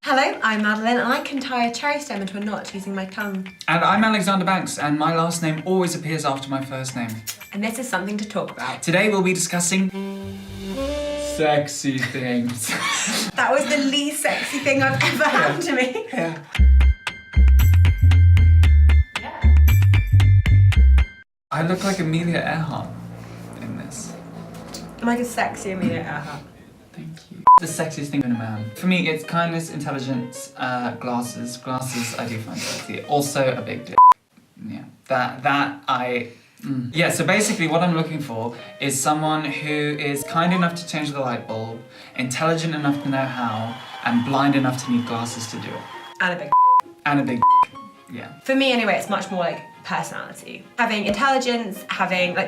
Hello, I'm Madeline and I can tie a cherry stem into a knot using my tongue. And I'm Alexander Banks and my last name always appears after my first name. And this is something to talk about. Today we'll be discussing sexy things. That was the least sexy thing I've ever happened to me. Yeah. I look like Amelia Earhart in this. I'm like a sexy Amelia Earhart. Thank you. The sexiest thing in a man. For me, it's kindness, intelligence, glasses. Glasses I do find sexy. Also a big dick. Yeah. Yeah, so basically what I'm looking for is someone who is kind enough to change the light bulb, intelligent enough to know how, and blind enough to need glasses to do it. And a big And a big yeah. For me anyway, it's much more like personality. Having intelligence,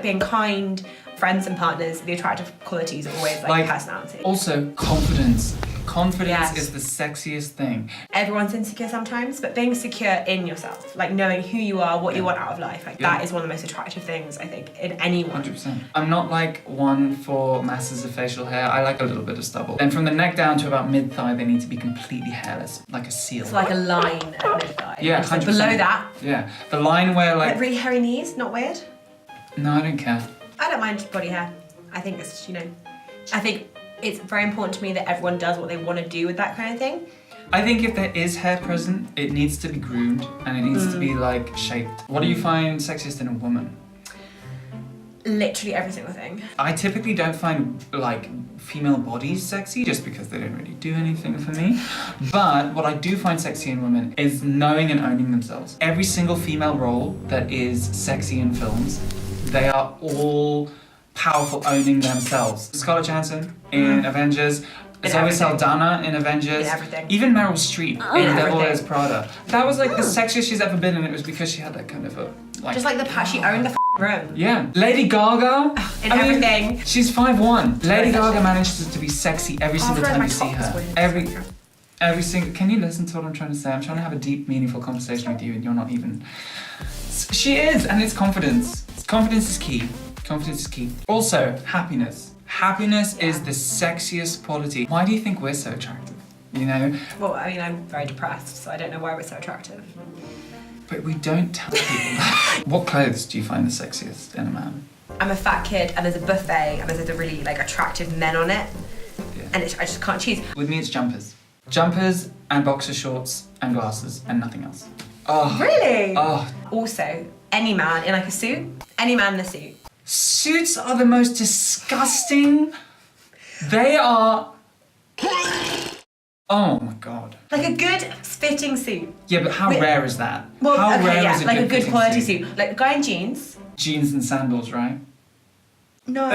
being kind, friends and partners, the attractive qualities are always like personality. Also, confidence. Confidence Yes. is the sexiest thing. Everyone's insecure sometimes, but being secure in yourself, like knowing who you are, what you want out of life, that is one of the most attractive things, I think, in anyone. 100%. I'm not like one for masses of facial hair. I like a little bit of stubble. And from the neck down to about mid-thigh, they need to be completely hairless, like a seal. It's like a line at mid-thigh. Yeah, Just, like, 100%. below that. Yeah, the line where Like really hairy knees, not weird? No, I don't care. I don't mind body hair. I think it's, I think it's very important to me that everyone does what they want to do with that kind of thing. I think if there is hair present, it needs to be groomed and it needs to be like shaped. What do you find sexiest in a woman? Literally every single thing. I typically don't find like female bodies sexy just because they don't really do anything for me. But what I do find sexy in women is knowing and owning themselves. Every single female role that is sexy in films, they are all powerful owning themselves. Scarlett Johansson in Avengers, Zoe Saldana in Avengers, even Meryl Streep in Devil Wears Prada. That was like the sexiest she's ever been, and it was because she had that kind of a just like she owned the room. Yeah. Lady Gaga. Everything. She's 5'1". Lady Gaga manages to be sexy every single time you see her. Every single. Can you listen to what I'm trying to say? I'm trying to have a deep, meaningful conversation with you, and you're not even. She is, and it's confidence. Confidence is key. Confidence is key. Also, happiness. Happiness is the sexiest quality. Why do you think we're so attractive? You know? Well, I mean, I'm very depressed, so I don't know why we're so attractive. But we don't tell people that. What clothes do you find the sexiest in a man? I'm a fat kid, and there's a buffet, and there's a really attractive men on it, and I just can't choose. With me, it's jumpers. Jumpers and boxer shorts and glasses and nothing else. Oh. Really? Oh. Also, any man in a suit, any man in a suit. Suits are the most disgusting. They are. Oh my god. Like a good fitting suit. Yeah, but how rare is that? Well, how rare is like a good quality suit? suit. Like a guy in jeans. Jeans and sandals, right? No.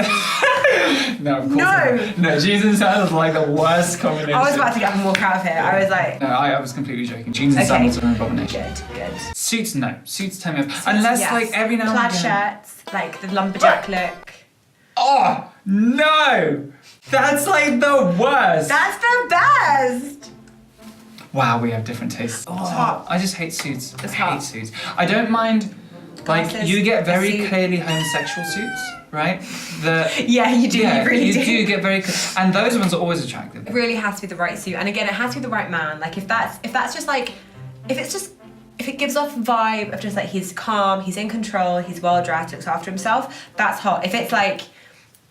No, of course not. No, jeans and sandals are like the worst combination. I was about to get up and walk out of here. I was like... No, I was completely joking. Jeans and sandals are an abomination. Good. Suits, no. Suits turn me off. Unless like every now and Plaid again. shirts, like the lumberjack look. Oh, no! That's like the worst! That's the best! Wow, we have different tastes. It's hot. I just hate suits. It's I hot. hate suits. I don't mind, like, Glasses, you get very suit. clearly homosexual suits, right? Yeah, you do. Yeah, you really you do. do get very, and those ones are always attractive. It really has to be the right suit, and again, it has to be the right man. Like if it gives off a vibe of just like he's calm, he's in control, he's well dressed, looks after himself, that's hot. If it's like,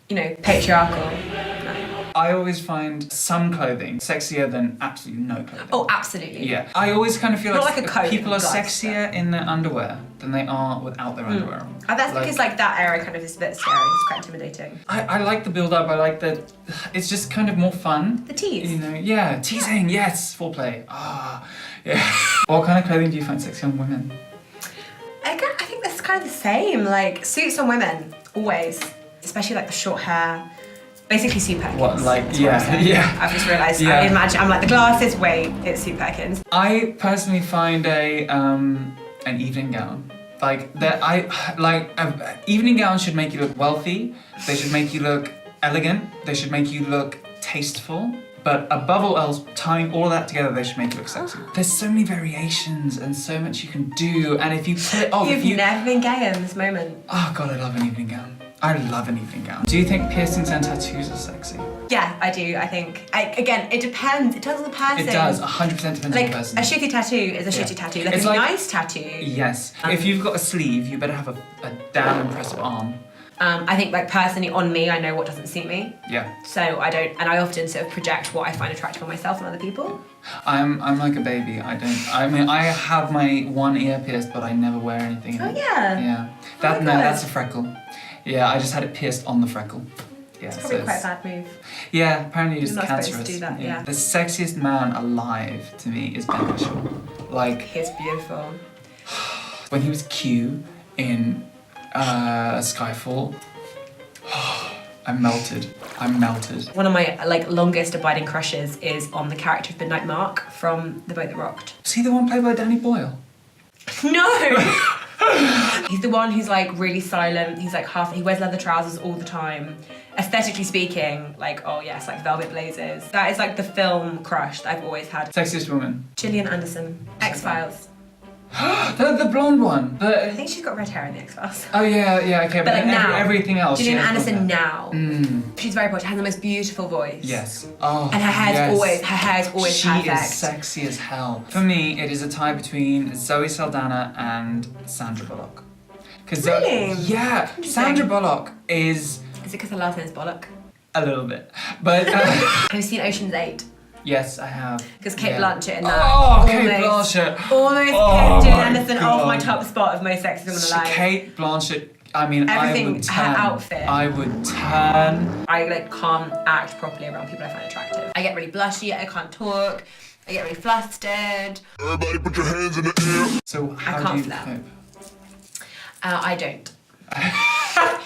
patriarchal, no. I always find some clothing sexier than absolutely no clothing. Oh, absolutely. Yeah. I always kind of feel Not like, like a coat, people are like, sexier in their underwear than they are without their underwear on. Oh, that's because that area kind of is a bit scary. It's quite intimidating. I like the build up. I like it's just kind of more fun. The tease. Yeah, teasing. Yes, foreplay. Yeah. What kind of clothing do you find sexy on women? I think that's kind of the same. Like suits on women, always, especially like the short hair. Basically, Sue Perkins. What, like, yeah. I've just realised. Yeah. I imagine I'm like the glasses. Wait, it's Sue Perkins. I personally find an evening gown. Evening gowns should make you look wealthy. They should make you look elegant. They should make you look tasteful. But above all else, tying all of that together, they should make you look sexy. There's so many variations and so much you can do. And if you put it You've never been gay in this moment. Oh God, I love an evening gown. I love an evening gown. Do you think piercings and tattoos are sexy? Yeah, I do. I think. Again, it depends. It depends on the person. It does. 100% depends on the person. A shitty tattoo is a shitty tattoo. Like It's a like- nice tattoo. Yes. If you've got a sleeve, you better have a damn impressive arm. I think like personally on me, I know what doesn't suit me. Yeah. So I don't, and I often sort of project what I find attractive on myself and other people. I'm like a baby. I have my one ear pierced, but I never wear anything in it. Oh yeah. Yeah. my God. That's a freckle. Yeah, I just had it pierced on the freckle. Yeah. It's probably quite a bad move. Yeah, apparently it's You're not cancerous. supposed to do that, yeah. The sexiest man alive to me is beneficial. Like He's beautiful. when he was Q in Skyfall, I'm melted. One of my like longest abiding crushes is on the character of Midnight Mark from The Boat That Rocked. Is he the one played by Danny Boyle? No! He's the one who's like really silent. He's like he wears leather trousers all the time. Aesthetically speaking, like, oh yes, like velvet blazers. That is like the film crush that I've always had. Sexiest woman. Gillian Anderson, X-Files. the blonde one. I think she's got red hair in the X-Files. Oh yeah, okay. But like now, everything else. Gillian she has Anderson blonde hair. now. She's very popular. Has the most beautiful voice. Yes. Oh. And her hair's always She perfect. is sexy as hell. For me, it is a tie between Zoe Saldana and Sandra Bullock. Really? Yeah. Sandra Bullock is Is it because her last name is Bullock? a little bit, but Have you seen Ocean's 8? yes, I have. Because Kate Blanchett in that. Oh, Kate Blanchett. Almost Oh kept Gillian my Anderson off my God. top spot of most sexy women alive. Kate Blanchett. I mean, Everything, I would turn. her outfit. I would turn. I like can't act properly around people I find attractive. I get really blushy, I can't talk, I get really flustered. Everybody put your hands in the air. So how can't do you flap. cope? I don't.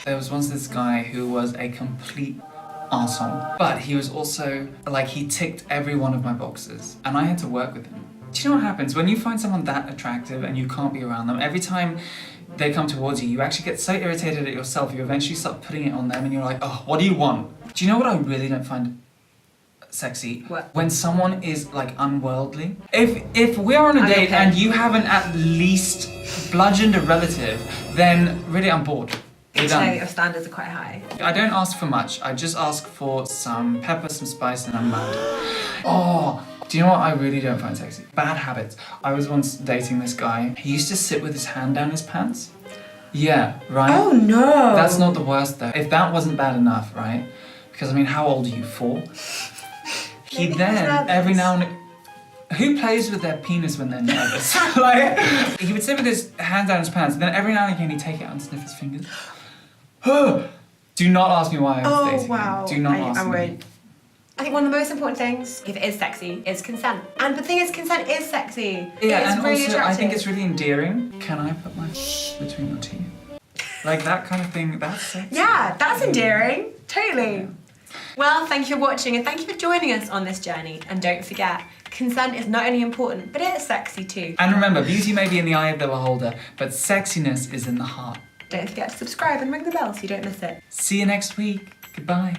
There was once this guy who was a complete arsehole, but he was also, like, he ticked every one of my boxes, and I had to work with him. Do you know what happens? When you find someone that attractive and you can't be around them, every time they come towards you, you actually get so irritated at yourself, you eventually start putting it on them, and you're like, oh, what do you want? Do you know what I really don't find sexy? What? When someone is, like, unworldly. If we're on a I'm date okay. and you haven't at least bludgeoned a relative, then really I'm bored. We're So done. your standards are quite high. I don't ask for much. I just ask for some pepper, some spice, and I'm mad. Oh, do you know what I really don't find sexy? Bad habits. I was once dating this guy. He used to sit with his hand down his pants. Yeah, right? Oh no! That's not the worst though. If that wasn't bad enough, right? Because I mean, how old are you? 4? He Maybe he was then, nervous. every now and who plays with their penis when they're nervous? Like, he would sit with his hand down his pants, and then every now and again he'd take it out and sniff his fingers. Do not ask me why I was dating him. Do not ask I me. won't. I think one of the most important things, if it is sexy, is consent. And the thing is, consent is sexy. Yeah, it's and really also attractive. I think it's really endearing. Can I put my between your teeth? Like that kind of thing, that's sexy. Yeah, that's endearing. Totally. Well, thank you for watching and thank you for joining us on this journey. And don't forget, consent is not only important, but it is sexy too. And remember, beauty may be in the eye of the beholder, but sexiness is in the heart. Don't forget to subscribe and ring the bell so you don't miss it. See you next week. Goodbye.